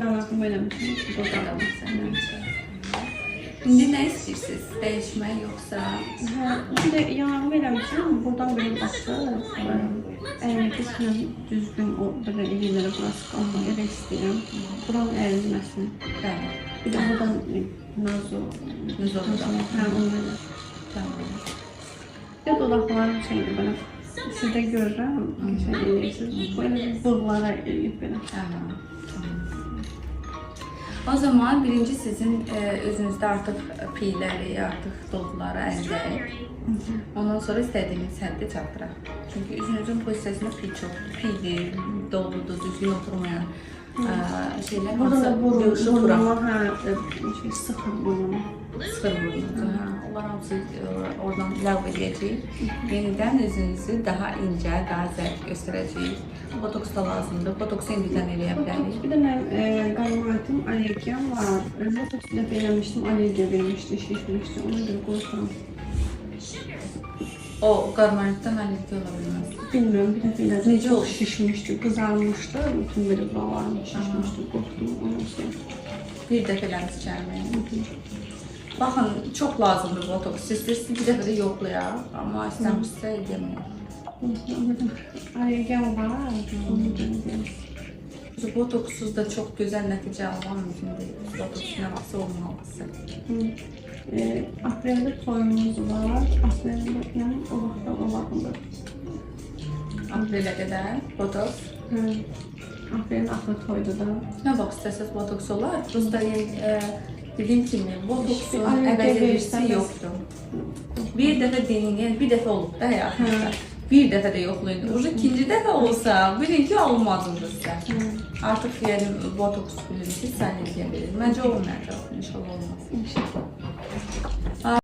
Yanaqım eləmişim, dodaqam səndən. İndi nə istəyirsiniz? Dəyişmək yoxsa? Hə, şimdi yanaqım eləmişim, buradan belə baxsaq, əyləşmək düzgün o belə yerlərə burası qalma, elə istəyirəm. Buranın ərilməsin. Bəli. Bir də buradan nazo. Nazodan. Hə, onu elə. Tamam. Bir də dodaqlarım şeydir belə. Sizdə görürəm, şey eləyirsiniz. Böyle burğulara eləyib belə. Aha, tamam. O zaman birinci sizin özünüzdə artıq piyləri, artıq dolguları əndək. Ondan sonra istədiyiniz həddə çatdıraq. Çünki üzünüzün pozisiyasında piy çoxdur. Piydir, dolgudur, düzgün oturmayan şeylər. Burada da burnuma, şey, sıxır burnuma. sıxır burnunuzu. Onlar hamısı oradan ləğv edəcəyik. Yenidən üzünüzü daha incə, daha zərif göstərəcəyik. Botoks da lazımdır. Botoksu indidən eləyə bilərik. Bir də mən qarmatim, allergiyam var. Botoks bir dəfə eləmişdim, allergiya vermişdi, şişmişdi. Ona görə qorxuram. O qarmaritdən allergiya ola bilməz. Bilmiyorum, bir dəfə elədim. Necə Çox oldu? şişmişdi, qızarmışdı. Bütün belə buralarım şişmişdi, qorxdum. Ondan sonra. Bir dəfə eləmiş gəlməyin. Baxın, çox lazımdır botoks. Siz istəyirsiniz bir dəfə də yoxlayaq. Amma istəmirsinizsə edəməyək. Allergiyam var, onu görə Botoksuz da çox gözəl nəticə almaq mümkün deyil. Botoks nə vaxtsa olmalıdır. Apreldə toyumuz var. Apreldə, yəni o vaxtda olmalıdır. Aprelə qədər botoks. Aprelin axırı toydu da. Nə vaxt istəsəz botoks olar. Prosta dediyim kimi, botoksun Allergiya əvəzedicisi versən yoxdur. Bir dəfə deyin, yəni bir dəfə olub da həyatınızda. Bir dəfə də yoxlayın. Uca ikinci dəfə olsa, bilin ki, olmadınız sizə. Artıq yəni botoks bilin ki, sənə eləyə bilir. Məncə olmayacaq, inşallah olmaz. İnşallah.